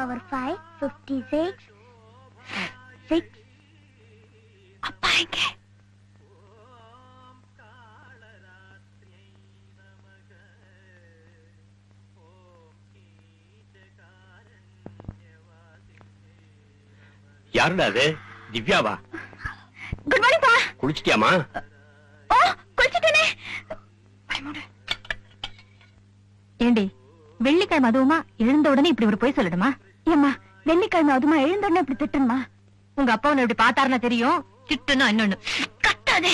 power 5, 56, 6. அப்பா எங்க? யாருடா அது? திவ்யாவா? குட் மார்னிங் பா. குளிச்சிட்டியாமா? ஓ, குளிச்சிட்டேனே. ஏண்டி, வெள்ளிக்கிழமை அதுவுமா எழுந்த உடனே இப்படி ஒரு போய் சொல்லணுமா? ஏம்மா, வெள்ளிக்கிழமை அதுமா எழுந்த உடனே இப்படி திட்டணுமா? உங்க அப்பா உன்னை இப்படி பாத்தாருன்னா தெரியும், திட்டணும் இன்னொன்னு. கத்தாதே,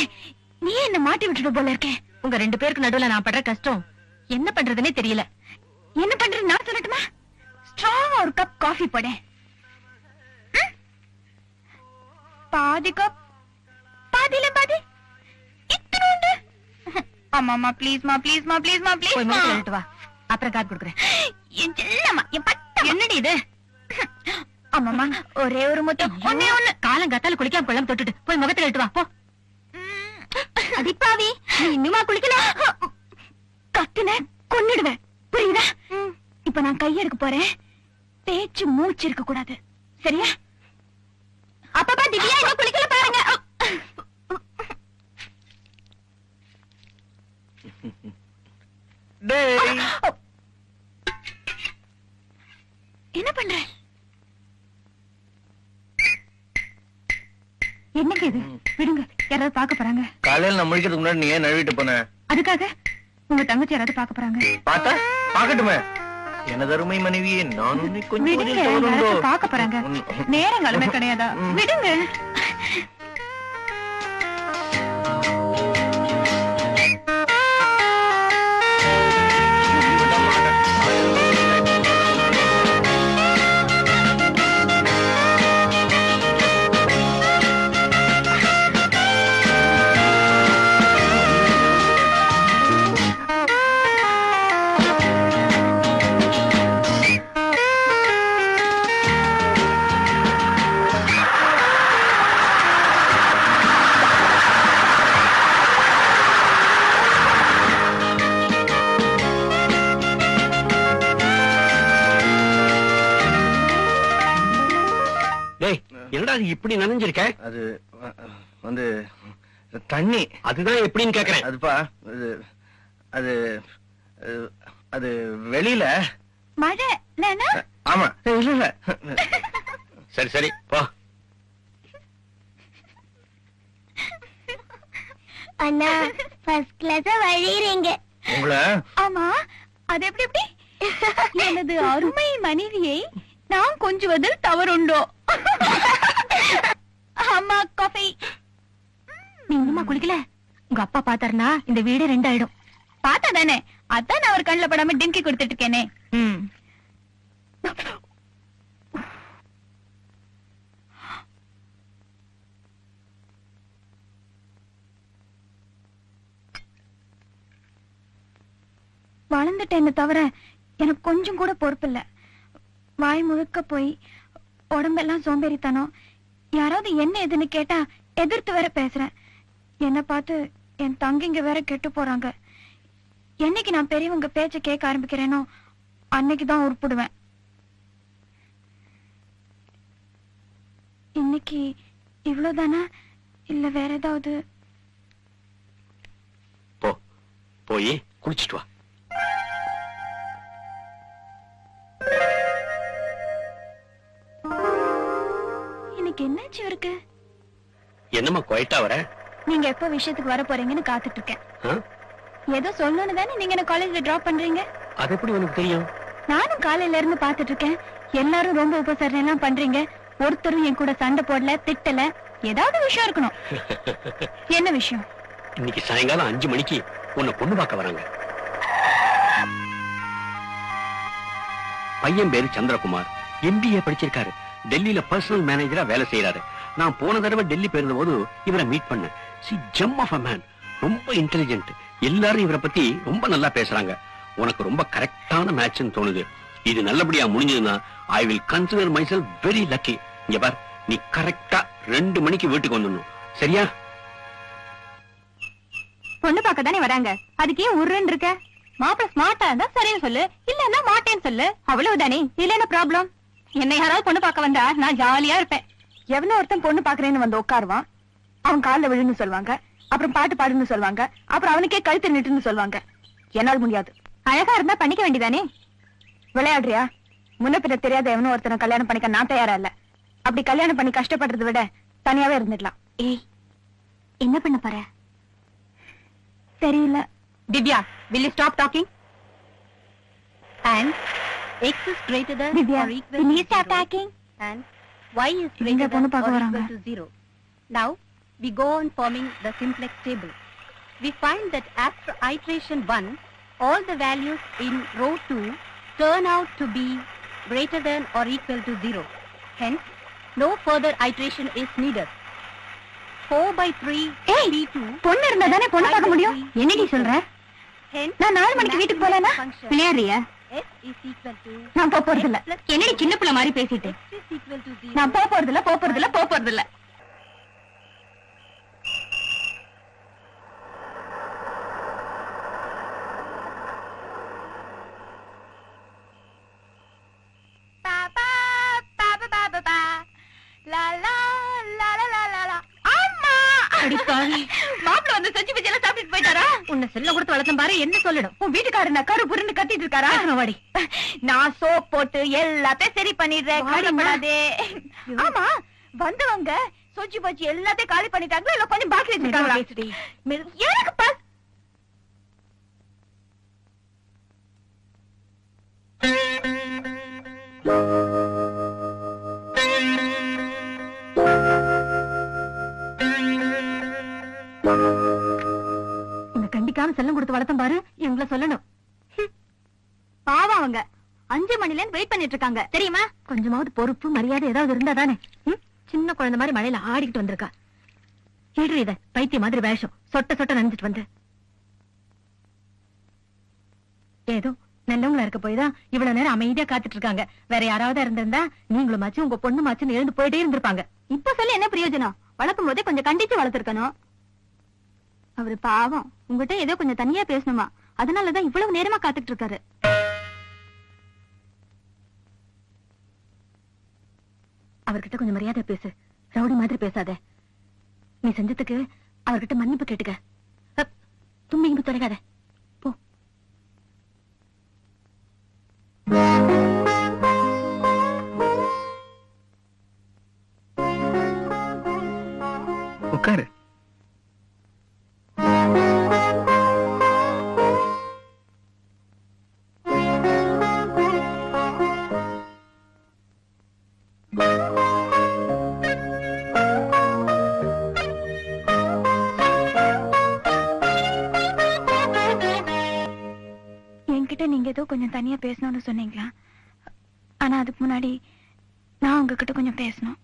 நீ என்ன மாட்டி விட்டுட்டு போல இருக்கேன். உங்க 2 பேருக்கு நடுவுல நான் படுற கஷ்டம் என்ன பண்றதுன்னே தெரியல. என்ன பண்றது நான் சொல்லட்டுமா? ஸ்ட்ராங்கா ஒரு கப் காஃபி போட. பாதி கப், பாதியில பாதி, இத்தனோண்டு. அம்மா ப்ளீஸ்மா ப்ளீஸ்மா ப்ளீஸ்மா ப்ளீஸ். போய் முகத்துல எழுட்டு வா, அப்புறம் கார் கொடுக்குறேன். என் செல்லம்மா, என் பட்ட. என்னடி இது? அம்மாமா, ஒரே ஒரு முத்தம், ஒண்ணே ஒண்ணு. காலம் கத்தால குளிக்காம கொள்ளாம தொட்டுட்டு போய் முகத்துல எழுட்டு வா போ. அடிப்பாவி, நீ இன்னுமா குளிக்கல? கத்துன கொன்னுடுவேன், புரியுதா? இப்ப நான் கையெடுக்க போறேன், பேச்சு மூச்சு இருக்க கூடாது, சரியா? அப்பப்பா திவ்யா இன்னும் குளிக்கல பாருங்க. என்ன பண்ற? என்னங்க இது? விடுங்க, யாராவது பாக்க போறாங்க. காலையில நான் முடிக்கிறதுக்கு முன்னாடி நீ ஏன் நழுவிட்டு போன? அதுக்காக உங்க தங்கச்சி யாராவது பாக்க போறாங்க. பார்த்தா பாக்கட்டுமே. எனது அருமை மனைவியே, நான் உன்னை கொஞ்சம் பாக்க போறாங்க. நேரங்களுமே கிடையாதா? விடுங்க. என்னடா இப்படி நனைஞ்சிருக்க? அது வந்து தண்ணி. அதுதான் எப்படின்னு கேக்குறேன். அதுப்பா, அது அது வெளியில மழை. ஆமா, இல்ல இல்ல. சரி சரி போ. அண்ணா, ஃபர்ஸ்ட் கிளாஸ் வழிறீங்க உங்களை. ஆமா, அது எப்படி எப்படி? எனது அருமை மனைவியை நான் கொஞ்சுவதில் தவறுண்டோ? அம்மா காஃபி. நீ இன்னுமா குளிக்கல? உங்க அப்பா பாத்தாருனா இந்த வீடு 2 ஆயிடும். பாத்தா தானே, அதான் நான் அவர் கண்ணுல படாம டிங்கி கொடுத்துட்டு இருக்கேனே. வளர்ந்துட்டேன்னு தவிர எனக்கு கொஞ்சம் கூட பொறுப்பு இல்ல. வாய் முழுக்க போய் உடம்பெல்லாம் சோம்பேறித்தனம். யாராவது என்ன எதுன்னு கேட்டா எதிர்த்து வேற பேசுறேன். என்ன பார்த்து என் தங்கிங்க வேற கெட்டு போறாங்க. என்னைக்கு நான் பெரியவங்க பேச்ச கேட்க ஆரம்பிக்கிறேனோ அன்னைக்குதான் உருப்பிடுவேன். இன்னைக்கு இவ்வளவுதானா இல்ல வேற ஏதாவது? போய் குளிச்சுட்டு வா. என்னாச்சு இருக்கு? என்னமா குவைட்டா வர? நீங்க எப்ப விஷயத்துக்கு வர போறீங்கன்னு காத்துட்டு இருக்கேன். ஏதோ சொல்லணும்னு தானே நீங்க என்ன காலேஜ்ல டிராப் பண்றீங்க. அது எப்படி உனக்கு தெரியும்? நானும் காலையில இருந்து பாத்துட்டு இருக்கேன். எல்லாரும் ரொம்ப உபசரணை எல்லாம் பண்றீங்க. ஒருத்தரும் என் கூட சண்டை போடல, திட்டல. ஏதாவது விஷயம் இருக்கணும். என்ன விஷயம்? இன்னைக்கு சாயங்காலம் 5 மணிக்கு உன்னை பொண்ணு பார்க்க வராங்க. பையன் பேரு சந்திரகுமார், MBA படிச்சிருக்காரு. டெல்லியில பர்சனல் மேனேஜரா வேலை செய்யறாரு. நான் போன தடவை டெல்லி போயிருந்த போது இவரை மீட் பண்ணேன். ஜெம் ஆஃப் a man, ரொம்ப இன்டெலிஜென்ட். எல்லாரும் இவரை பத்தி ரொம்ப நல்லா பேசுறாங்க. உனக்கு ரொம்ப கரெக்டான மேட்ச்னு தோணுது. இது நல்லபடியா முடிஞ்சதுன்னா I will consider myself very lucky. இங்க பார், நீ கரெக்டா 2 மணிக்கு வீட்டுக்கு வந்துடணும், சரியா? பொண்ணு பார்க்க தானே வராங்க, அதுக்கே உருன்னு இருக்க. மாப்பிள்ள ஸ்மார்ட்டா இருந்தா சரின்னு சொல்லு, இல்லன்னா மாட்டேன்னு சொல்லு, அவ்வளவுதானே. இல்ல என்ன ப்ராப்ளம்? என்ன யாராவது பொண்ணு பார்க்க வந்தா நான் ஜாலியா இருப்பேன். எவனோ ஒருத்தன் பொண்ணு பாக்குறேன்னு வந்து உட்காருவான், அவன் கால்ல விழுன்னு சொல்லுவாங்க, அப்புறம் பாட்டு பாடுன்னு சொல்லுவாங்க, அப்புறம் அவனுக்கே கழுத்து நிட்டுன்னு சொல்லுவாங்க. என்னால் முடியாது. அழகா இருந்தா பண்ணிக்க வேண்டியதானே. விளையாடுறியா? முன்ன பின்ன தெரியாத எவனோ ஒருத்தனை கல்யாணம் பண்ணிக்க நான் தயாரா இல்ல. அப்படி கல்யாணம் பண்ணி கஷ்டப்படுறதை விட தனியாவே இருந்துடலாம். ஏய், என்ன பண்ண போற? தெரியல. Divya, will you stop talking? And x is greater than Divya, or equal will to you stop 0 talking? and y is இங்க greater பொண்ணு than பார்க்க or வராங்க. equal to 0. Now we go on forming the simplex table. We find that after iteration 1, all the values in row 2 turn out to be greater than or equal to 0. Hence, no further iteration is needed. 4/3 ஏய், b2 பொண்ணு இருந்தா தானே பொண்ணு பார்க்க முடியும். என்னடி சொல்ற? hence நான் 4 மணிக்கு வீட்டுக்கு போலனா விளையாடுறியா? s is equal to நான் போறது இல்ல. என்னடி சின்ன பிள்ளை மாதிரி பேசிட்டு. x is equal to 0. நான் போறது இல்ல. மாப்பிள்ள வந்து செஞ்சு பச்செல்லாம் சாப்பிட்டு போயிட்டாரா? உன்னை செல்ல கொடுத்து வளர்த்தம் பாரு, என்ன சொல்லணும்? உன் வீட்டுக்காரர் நக்காரு புருன்னு கத்திட்டு இருக்காரா? வாடி. நான் சோப் போட்டு எல்லாத்தையும் சரி பண்ணிடுறேன், கவலைப்படாதே. ஆமா, வந்தவங்க சொச்சி பச்சி எல்லாத்தையும் காலி பண்ணிட்டாங்களா இல்ல கொஞ்சம் பாக்கி வச்சிருக்காங்களா? எனக்கு உன்னை கண்டிக்காம செல்லம் கொடுத்து வளர்த்தம் பாரு, எங்களை சொல்லணும். பாவம் அவங்க 5 மணில இருந்து வெயிட் பண்ணிட்டு இருக்காங்க தெரியுமா? கொஞ்சமாவது பொறுப்பு மரியாதை ஏதாவது இருந்தா தானே. சின்ன குழந்தை மாதிரி மழையில ஆடிக்கிட்டு வந்திருக்கா. ஏழு இத பைத்திய மாதிரி வேஷம் சொட்ட நனைஞ்சிட்டு வந்து ஏதோ நல்லவங்களா இருக்க போய்தான் இவ்வளவு நேரம் அமைதியா காத்துட்டு இருக்காங்க. வேற யாராவது இருந்திருந்தா நீங்களும் மாச்சு உங்க பொண்ணு மாச்சுன்னு எழுந்து போயிட்டே இருந்திருப்பாங்க. இப்ப சொல்லி என்ன பிரயோஜனம்? வளர்க்கும் போதே கொஞ்சம் கண்டிச்சு வளர்த்திருக்கணும். அவரு பாவம் உங்ககிட்ட ஏதோ கொஞ்சம் தனியா பேசணுமா, அதனாலதான் இவ்வளவு நேரமா காத்துட்டு இருக்காரு. அவர்கிட்ட கொஞ்சம் மரியாதை பேசு, ரவுடி மாதிரி பேசாத. நீ செஞ்சதுக்கு அவர்கிட்ட மன்னிப்பு கேட்டுக்க. தும்பி இங்கு தொலைகாத போ. உட்காரு. என்கிட்ட நீங்க ஏதோ கொஞ்சம் தனியா பேசணும்னு சொன்னீங்களா? ஆனா அதுக்கு முன்னாடி நான் உங்ககிட்ட கொஞ்சம் பேசணும்.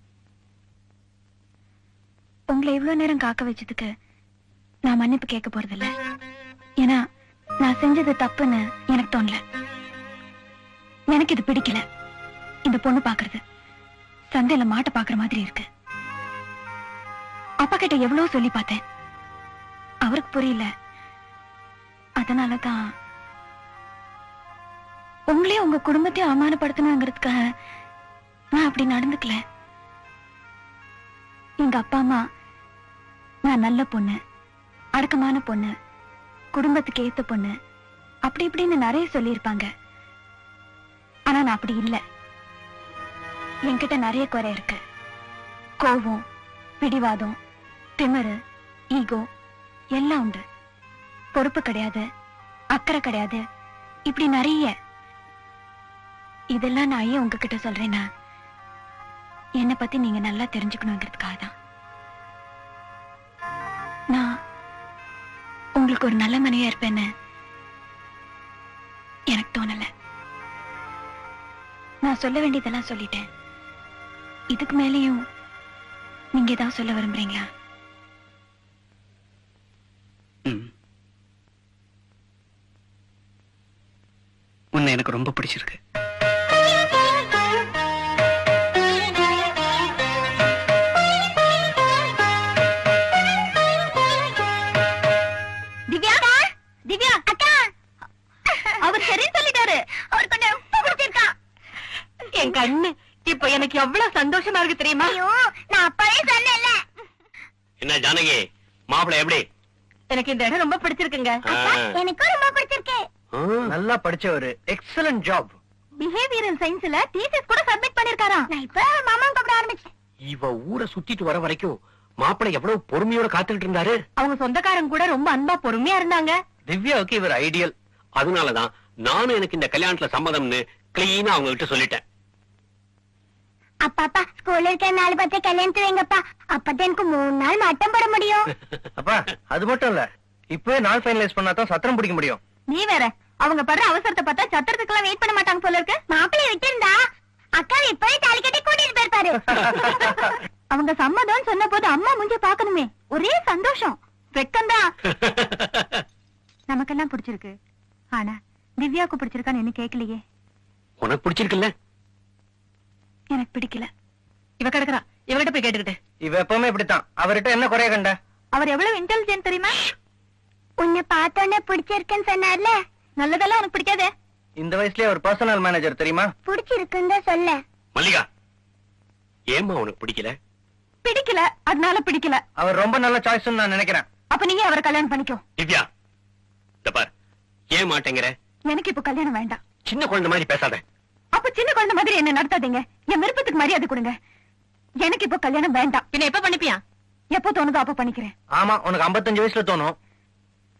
உங்களை இவ்வளவு நேரம் காக்க வச்சதுக்கு நான் மன்னிப்பு கேட்க போறதில்ல. ஏன்னா நான் செஞ்சது தப்புன்னு எனக்கு தோணல. எனக்கு இது பிடிக்கல. இந்த பொண்ணு பாக்குறது சந்தையில மாட்ட பாக்குற மாதிரி இருக்கு. அப்பா கிட்ட எவ்வளவு சொல்லி பார்த்தேன், அவருக்கு புரியல. அதனாலதான் உங்களையும் உங்க குடும்பத்தையும் அவமானப்படுத்தணுங்கிறதுக்காக நான் அப்படி நடந்துக்கல. எங்க அப்பா அம்மா நான் நல்ல பொண்ணு, அடக்கமான பொண்ணு, குடும்பத்துக்கு ஏத்த பொண்ணு அப்படி இப்படின்னு நிறைய சொல்லியிருப்பாங்க. ஆனா நான் அப்படி இல்லை. என்கிட்ட நிறைய குறை இருக்கு. கோபம், பிடிவாதம், திமிரு, ஈகோ எல்லாம் உண்டு. பொறுப்பு கிடையாது, அக்கறை கிடையாது, இப்படி நிறைய. இதெல்லாம் நான் ஏன் உங்ககிட்ட சொல்றேன்னா, என்னை பத்தி நீங்க நல்லா தெரிஞ்சுக்கணுங்கிறதுக்காக தான். நான் உங்களுக்கு ஒரு நல்ல மனைவியா இருப்பேன்னு எனக்கு தோணல. நான் சொல்ல வேண்டியதெல்லாம் சொல்லிட்டேன். இதுக்கு மேலேயும் நீங்க ஏதாவது சொல்ல விரும்புறீங்களா? உன்னை எனக்கு ரொம்ப பிடிச்சிருக்கு. திவ்யா, திவ்யா அக்கா, அவர் சரி சொல்லிட்டாரு. அவர் கொஞ்சம் பிடிச்சிருக்கா. என் கண்ணு நான் அப்பவே சொன்னேன்ல. என்ன ஜானகி, மாப்பிள்ளை எப்படி? எனக்கு இந்த இடம் ரொம்ப பிடிச்சிருக்குங்க. எனக்கு ரொம்ப பிடிச்சிருக்கு. நல்லா படிச்சவரு, எக்ஸலன்ட் ஜாப். பிஹேவியரல் சயின்ஸ்ல தீசிஸ் கூட சப்மிட் பண்ணிருக்காராம். நான் இப்ப மாமா கூப்பிட ஆரம்பிச்சேன். இவ ஊரை சுத்திட்டு வர வரைக்கும் மாப்பிள்ளை எவ்வளவு பொறுமையோட காத்துக்கிட்டு இருந்தாரு. அவங்க சொந்தக்காரங்க கூட ரொம்ப அன்பா பொறுமையா இருந்தாங்க. திவ்யாவுக்கு இவர் ஐடியல். அதனாலதான் நானும் எனக்கு இந்த கல்யாணத்துல சம்மதம்னு கிளீனா அவங்க கிட்ட சொல்லிட்டேன். அப்பா ஸ்கூல்ல இருக்க 4 கல்யாணத்து வைங்கப்பா. அப்பதான் எனக்கு 3 நாள் மட்டம் போட முடியும். அப்பா அது மட்டும் இல்ல, இப்பவே நாள் ஃபைனலைஸ் பண்ணாதான் சத்திரம் பிடிக்க முடியும். நீ வேற, அவங்க படுற அவசரத்தை பார்த்தா சத்திரத்துக்கெல்லாம் வெயிட் பண்ண மாட்டாங்க போல இருக்கு. மாப்பிள்ளை விட்டு இருந்தா அக்கா இப்பவே தாலி கட்டி கூட்டிட்டு போயிருப்பாரு. அவங்க சம்மதம் சொன்ன போது அம்மா முஞ்ச பாக்கணுமே, ஒரே சந்தோஷம். வெக்கம்தான். நமக்கெல்லாம் பிடிச்சிருக்கு, ஆனா திவ்யாவுக்கு பிடிச்சிருக்கான்னு என்ன கேட்கலையே. உனக்கு பிடிச்சிருக்குல்ல? எனக்கு பிடிக்கல. இவ கிடக்குறா, இவகிட்ட போய் கேட்டுக்கிட்டு. இவ எப்பவுமே இப்படித்தான். அவர்கிட்ட என்ன குறைய கண்ட? அவர் எவ்வளவு இன்டெலிஜென்ட் தெரியுமா? உன்னை பார்த்தோன்னே பிடிச்சிருக்குன்னு சொன்னார்ல. நல்லதெல்லாம் உனக்கு பிடிக்காதே. இந்த வயசுலயே ஒரு பர்சனல் மேனேஜர் தெரியுமா? பிடிச்சிருக்குன்னு தான் சொல்ல. மல்லிகா, ஏம்மா உனக்கு பிடிக்கல? பிடிக்கல, அதனால பிடிக்கல. அவர் ரொம்ப நல்ல சாய்ஸ் நான் நினைக்கிறேன். அப்ப நீங்க அவரை கல்யாணம் பண்ணிக்கோ. திவ்யா, இந்த பார், ஏன் மாட்டேங்கிற? எனக்கு இப்ப கல்யாணம் வேண்டாம். சின்ன குழந்தை மாதிரி பேசாத. அப்ப சின்ன குழந்தை மாதிரி என்ன நடத்தாதீங்க. என் விருப்பத்துக்கு மரியாதை கொடுங்க. எனக்கு இப்ப கல்யாணம் வேண்டாம். என்ன எப்ப பண்ணிப்பியா? எப்போ தோணுதோ அப்ப பண்ணிக்கிறேன். ஆமா, உனக்கு 55 வயசுல தோணும்.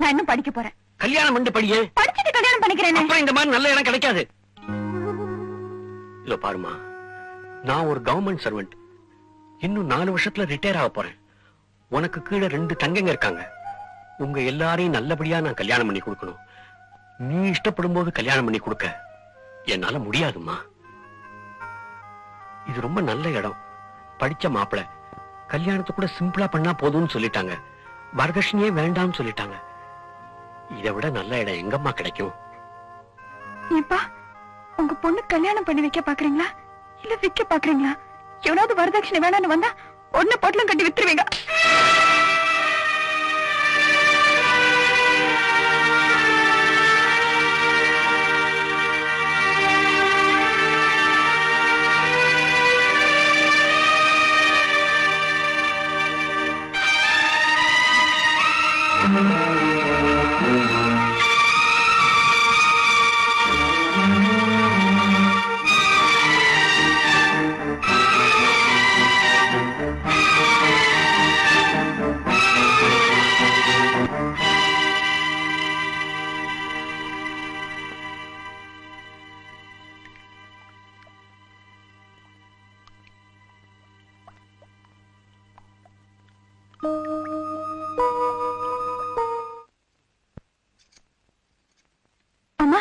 நான் இன்னும் படிக்க போறேன். கல்யாணம் பண்ணி படியே. படிச்சுட்டு கல்யாணம் பண்ணிக்கிறேன். அப்புறம் இந்த மாதிரி நல்ல இடம் கிடைக்காது. இதோ பாருமா, நான் ஒரு கவர்மெண்ட் சர்வெண்ட். இன்னும் 4 வருஷத்துல ரிட்டையர் ஆக போறேன். உனக்கு கீழே 2 தங்கங்க இருக்காங்க. உங்க எல்லாரையும் நல்லபடியா நான் கல்யாணம் பண்ணி கொடுக்கணும். நீ இஷ்டப்படும் போது கல்யாணம் பண்ணி கொடுக்க என்னால முடியாதுமா. இது ரொம்ப நல்ல இடம். படிச்ச மாப்பிளை, கல்யாணத்தை கூட சிம்பிளா பண்ணா போதும்னு சொல்லிட்டாங்க. வரதட்சணையே வேண்டாம்னு சொல்லிட்டாங்க. இதை விட நல்ல இடம் எங்கம்மா கிடைக்கும்? ஏப்பா, உங்க பொண்ணு கல்யாணம் பண்ணி வைக்க பாக்குறீங்களா இல்ல விக்க பாக்குறீங்களா? எவனாவது வரதட்சணை வேணான்னு வந்தா ஒண்ணு பொட்டலம் கட்டி வித்துருவீங்க. அம்மா,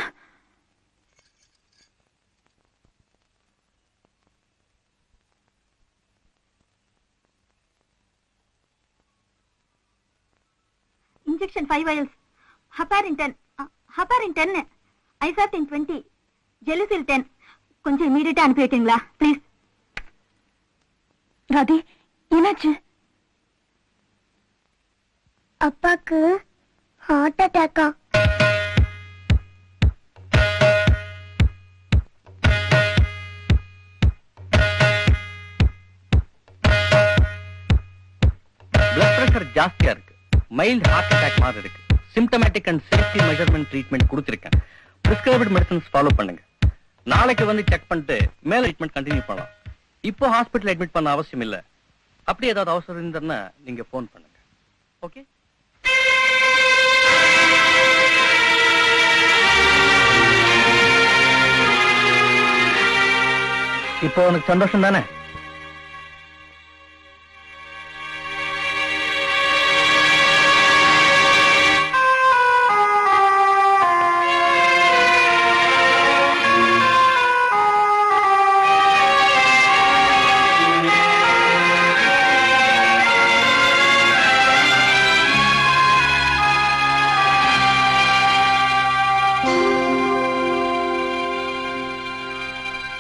Injection 5 vials. Heparin 10. Isartan 20. Gelusil 10. கொஞ்சம் இமீடியட்டா அனுப்பி வைக்கிறீங்களா ப்ளீஸ்? ராதி, என்னாச்சு? அப்பாக்கு ஹார்ட் அட்டாக்கா? பிளட் பிரஷர் ஜாஸ்தியா இருக்கு. மைல்ட் ஹார்ட் அட்டாக் மாதிரி இருக்கு. Symptomatic and safety measurement treatment கொடுத்திருக்கேன். பிரிஸ்கிரைப்டு மெடிசன்ஸ் ஃபாலோ பண்ணுங்க. நாளைக்கு வந்து செக் பண்ணிட்டு மேல ட்ரீட்மெண்ட் கண்டினியூ பண்ணலாம். இப்போ ஹாஸ்பிடல் அட்மிட் பண்ண அவசியம் இல்ல. அப்படி ஏதாவது அவசரம் இருந்ததுன்னா நீங்க போன் பண்ணுங்க. ஓகே? இப்போ உனக்கு சந்தோஷம் தானே?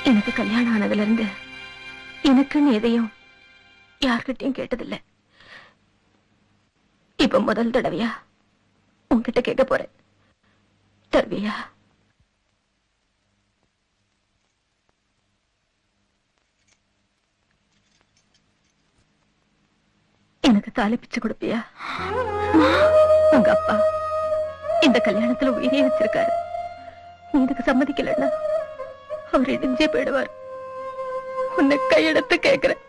எனக்கு கல்யாணம் ஆனதுல இருந்து எனக்குன்னு எதையும் யார்கிட்டயும் கேட்டதில்லை. இப்ப முதல் தடவையா உன்கிட்ட கேட்க போறேன். தருவியா? எனக்கு தாலி பிச்சை கொடுப்பியா? உங்க அப்பா இந்த கல்யாணத்துல உயிரே வச்சிருக்காரு. நீ இதுக்கு சம்மதிக்கலன்னா அவர் இடிஞ்சே போயிடுவார். உன்னை கையெடுத்து கேக்குறேன்.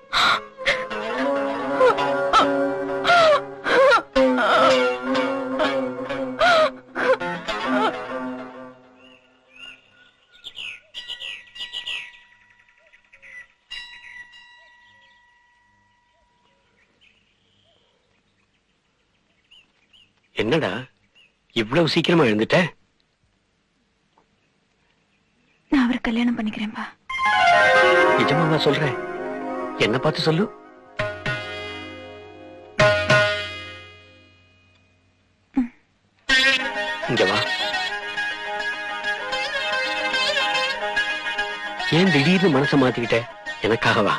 என்னடா இவ்வளவு சீக்கிரமா எழுந்துட்ட? நான் அவரை கல்யாணம் பண்ணிக்கிறேன்பா. நிஜமாவா சொல்றேன்? என்ன பார்த்து சொல்லு. இங்க வா. ஏன் திடீர்னு மனசை மாத்திக்கிட்ட? எனக்காக வா.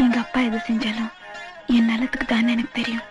எங்க அப்பா எது செஞ்சாலும் என் நலத்துக்கு தானே எனக்கு தெரியும்.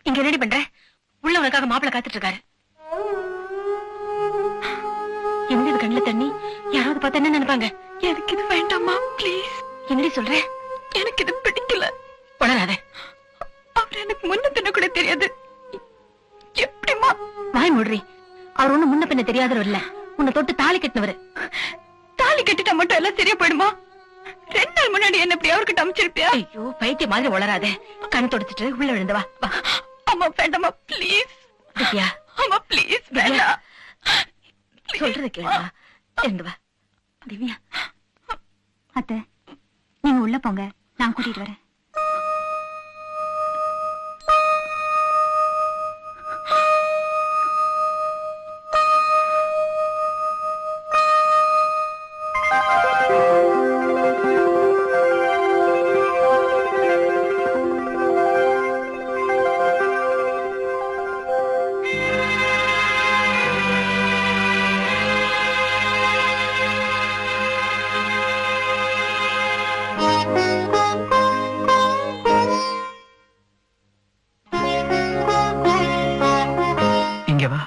இங்க ரெடி பண்ற. உள்ள உனக்காக மாப்பிள்ள காத்துட்டு இருக்காரு. என்னடி இது கண்ணுல தண்ணி? யாராவது பார்த்தா என்ன நினைப்பாங்க? எனக்கு இது வேண்டாமா ப்ளீஸ். என்னடி சொல்ற? எனக்கு இது பிடிக்கல. உணராத. அவர் எனக்கு முன்ன பின்ன கூட தெரியாது. எப்படிமா? வாய் மூடுறி. அவர் ஒண்ணு முன்ன பின்ன தெரியாதவர் இல்ல. உன்னை தொட்டு தாலி கட்டினவரு. தாலி கட்டிட்டா மட்டும் எல்லாம் சரியா போயிடுமா? 2 நாள் முன்னாடி என்ன இப்படி அவர்கிட்ட அமைச்சிருப்பியா? ஐயோ பைத்திய மாதிரி உளராத. கண் தொடச்சிட்டு உள்ள விழுந்து வா. அம்மா வேண்டாமா ப்ளீஸ். திவ்யா அம்மா ப்ளீஸ் வேண்டாம். சொல்றது கேளுமா. எழுந்து வா திவ்யா. அத்தை நீங்க உள்ள போங்க, நான் கூட்டிட்டு வரேன். இங்க வா.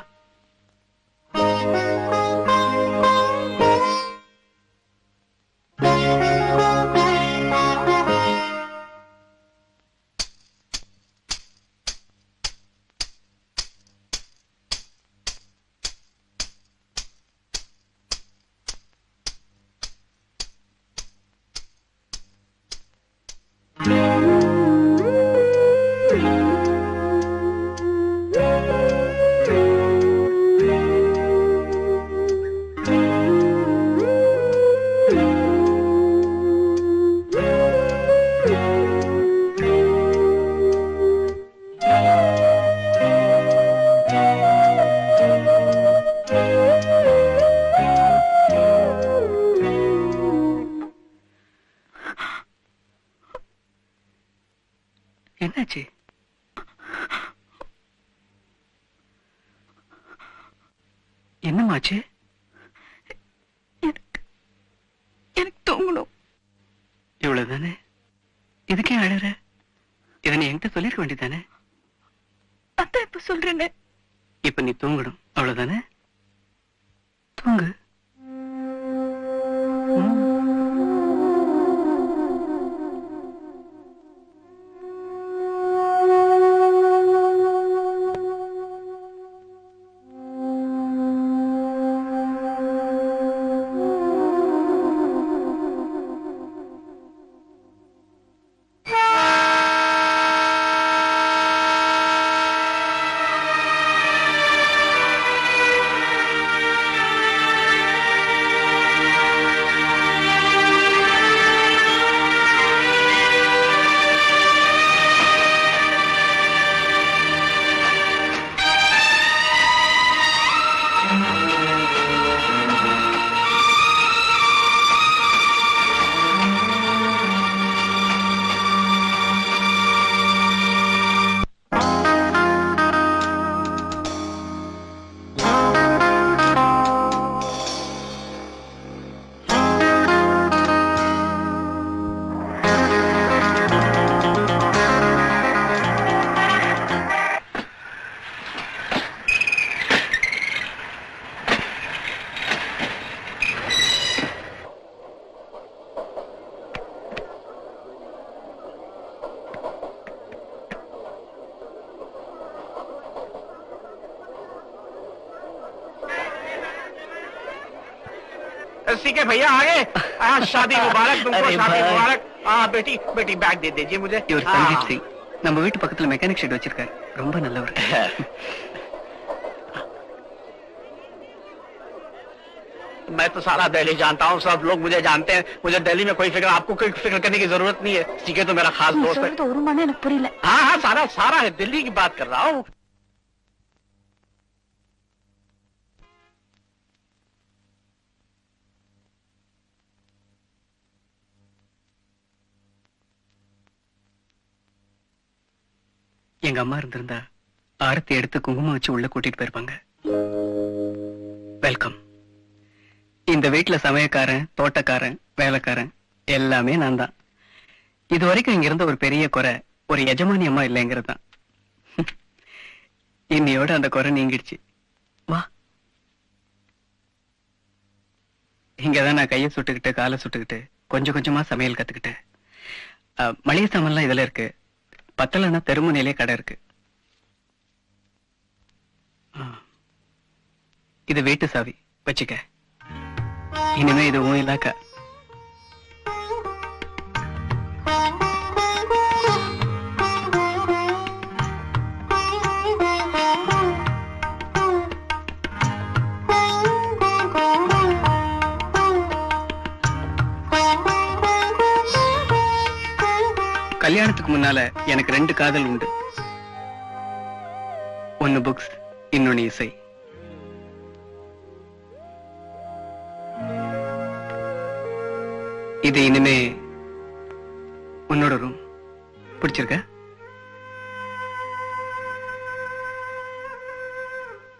என்னாச்சு? என்னமாச்சு? எனக்கு தூங்கணும். இவ்வளவுதானே? இதுக்கே அழற? இதை நீ என்கிட்ட சொல்லிருக்க வேண்டியதானே? அதான் இப்ப சொல்றேன்னு. இப்ப நீ தூங்கணும் அவ்வளவுதானே? தூங்கு. सीके भैया आगे। शादी मुबारक तुमको, शादी मुबारक। बेटी बेटी बैग दे दीजिए मुझे। இவர் சஞ்சீப் சிங், நம்ம வீட்டு பக்கத்துல மெக்கானிக் ஷெட் வச்சிருக்காரு, ரொம்ப நல்லவர். मैं तो सारा दिल्ली जानता हूँ, सब लोग मुझे जानते हैं, मुझे दिल्ली में कोई फिक्र, आपको कोई फिक्र करने की जरूरत नहीं है। सीके तो मेरा खास दोस्त है। சொல்றது ஒரு மணி எனக்கு புரியல. हाँ हाँ, सारा सारा है, दिल्ली की बात कर रहा हूँ। எங்க அம்மா இருந்திருந்தா ஆரத்தி எடுத்து குங்குமம் வச்சு உள்ள கூட்டிட்டு போயிருப்பாங்க. வெல்கம். இந்த வீட்டுல சமயக்காரன், தோட்டக்காரன், வேலைக்காரன் எல்லாமே நான் தான். இது வரைக்கும் இங்க இருந்த ஒரு பெரிய குறை ஒரு எஜமானி அம்மா இல்லைங்கிறது தான். இன்னையோட அந்த குறை நீங்கிடுச்சு. வா. இங்கதான் நான் கையை சுட்டுக்கிட்டு காலை சுட்டுக்கிட்டு கொஞ்சம் கொஞ்சமா சமையல் கத்துக்கிட்டேன். மளிகை சாமான்லாம் இதுல இருக்கு. பத்தலன்னா தெருமுனையிலே கடை இருக்கு. இது வீட்டு சாவி வச்சுக்க. இனிமே இது உன் இலாக்கா. கல்யாணத்துக்கு முன்னால எனக்கு 2 காதல் உண்டு. ஒன்னு புக்ஸ், இன்னொன்னு இசை. இது இனிமே உன்னோட ரூம். பிடிச்சிருக்க?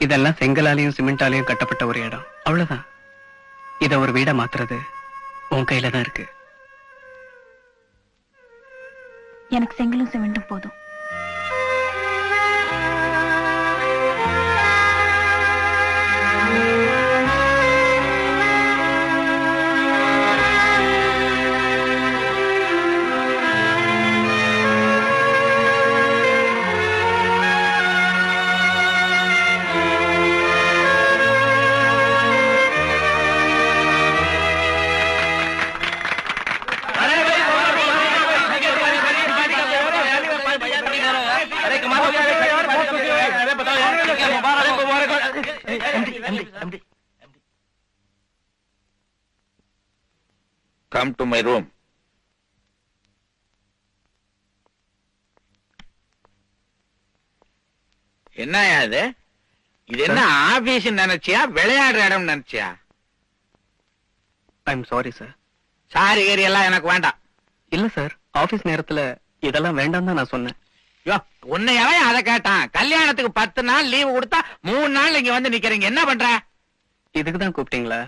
இதெல்லாம் செங்கலாலையும் சிமெண்டாலையும் கட்டப்பட்ட ஒரு இடம், அவ்வளவுதான். இத ஒரு வீடா மாத்துறது உன் கையில தான் இருக்கு. எனக்கு செங்கலும் சிமெண்டும் போதும். Come to my room. என்னயா இது? இது என்ன ஆபீஸ் நினைச்சியா, விளையாடுற இடம் நினைச்சியா? I am sorry sir. Sorry carry எல்லாம் எனக்கு வேண்டாம். இல்ல சார், ஆபீஸ் நேரத்துல இதெல்லாம் வேண்டாம் தான் நான் சொன்னேன். யோ, உன்னையவே அதை கேட்டான். கல்யாணத்துக்கு 10 நாள் லீவு கொடுத்தா 3 நாள் இங்க வந்து நிக்கிறீங்க, என்ன பண்ற? இதுக்கு தான் கூப்பிட்டீங்களா?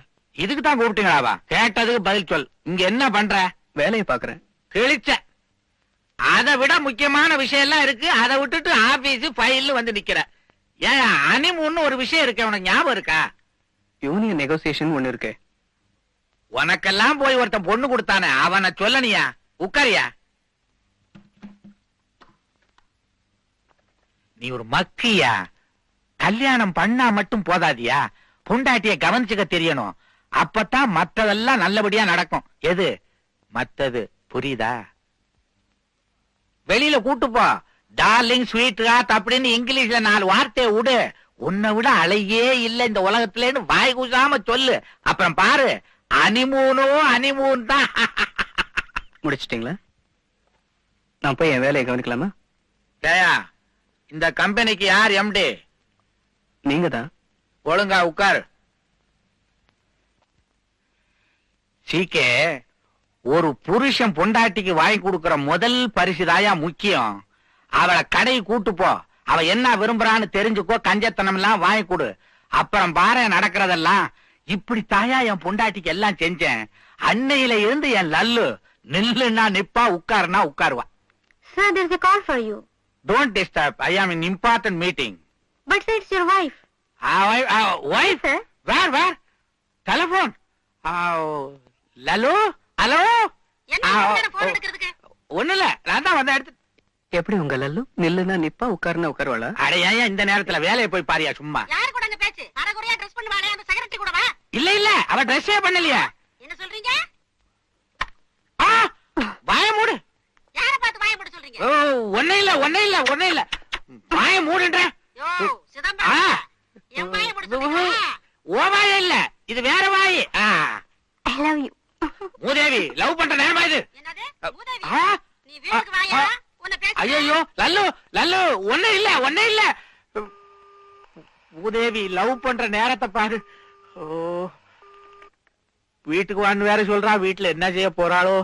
இதுக்கு தான் கூப்பிட்டீங்களாவா? கேட்டதுக்கு பதில் சொல். இங்க என்ன பண்ற? வேலையை பாக்குறேன். கிழிச்ச. அதை விட முக்கியமான விஷயம் எல்லாம் இருக்கு, அதை விட்டுட்டு ஆபீஸ் ஃபைல் வந்து நிக்கிற. ஏன் ஹனிமூன் ஒரு விஷயம் இருக்கு, உனக்கு ஞாபகம் இருக்கா? யூனியன் நெகோசியேஷன் ஒண்ணு இருக்கு. உனக்கெல்லாம் போய் ஒருத்தன் பொண்ணு கொடுத்தானே, அவனை சொல்லனியா? உட்காரியா? நீ ஒரு மக்கியா? கல்யாணம் பண்ணா மட்டும் போதாதியா, பொண்டாட்டிய கவனிச்சுக்க தெரியணும். அப்பதான் மத்ததெல்லாம் நல்லபடியா நடக்கும். எது மத்தது புரியுதா? வெளியில கூட்டு போ. டார்லிங், ஸ்வீட் ஹார்ட் அப்படின்னு இங்கிலீஷ்ல 4 வார்த்தையை விடு. உன்னை விட அழகே இல்ல இந்த உலகத்துலன்னு வாய் கூசாம சொல்லு. அப்புறம் பாரு, ஹனிமூனோ ஹனிமூன் தான். முடிச்சிட்டீங்களா? நான் போய் என் வேலையை கவனிக்கலாமா? ஜெயா, இந்த கம்பெனிக்கு யார் எம்டி? நீங்க தான். ஒழுங்கா உட்கார். சீக்கே, ஒரு புருஷன் பொண்டாட்டிக்கு வாங்கி கொடுக்கிற முதல் பரிசுதாயா முக்கியம். அவளை கடை கூட்டு போ. அவ என்ன விரும்புறான்னு தெரிஞ்சுக்கோ. கஞ்சத்தனம் எல்லாம் வாங்கி கொடு. அப்புறம் பாரு நடக்கிறதெல்லாம். இப்படி தாயா என் பொண்டாட்டிக்கு எல்லாம் செஞ்சேன். அன்னையில இருந்து என் லல்லு நில்லுன்னா நிப்பா, உட்காருனா உட்காருவா. Sir, there's a call for you. Don't disturb. I am in important meeting. But sir, it's your wife. Wife? Sir? Where? Telephone. Lalu, hello. ஒண்ணுல, நான் தான் வந்து எடுத்து. எப்படி உங்க லல்லு நில்லுனா நிப்பா, உட்காருனா உட்காருவாளா? அட ஏன் இந்த நேரத்துல வேலையை போய் பாரியா சும்மா? யாரு கூட பேச்சு? அரைகுறையா ட்ரெஸ் பண்ணுவானே அந்த செக்ரட்டரி கூட வா. இல்ல இல்ல அவ ட்ரெஸ்ஸே பண்ணலையே. என்ன சொல்றீங்க? வாய மூடு. யார பார்த்து வாய மூட சொல்றீங்க? ஒண்ணே இல்ல வாய மூடுன்ற. என் வாய மூட சொல்றீங்க? ஓ வாய இல்ல, இது வேற வாய். I love you. மூதேவி லவ் பண்ற நேரமா இது? என்னது மூதேவி? நீ வீட்டுக்கு வாயா, உன்னை பேச. ஐயோ லல்லு ஒண்ணே இல்ல மூதேவி லவ் பண்ற நேரத்தை பாரு. ஓ வீட்டுக்கு வான்னு வேற சொல்றா. வீட்டுல என்ன செய்ய போறாளோ?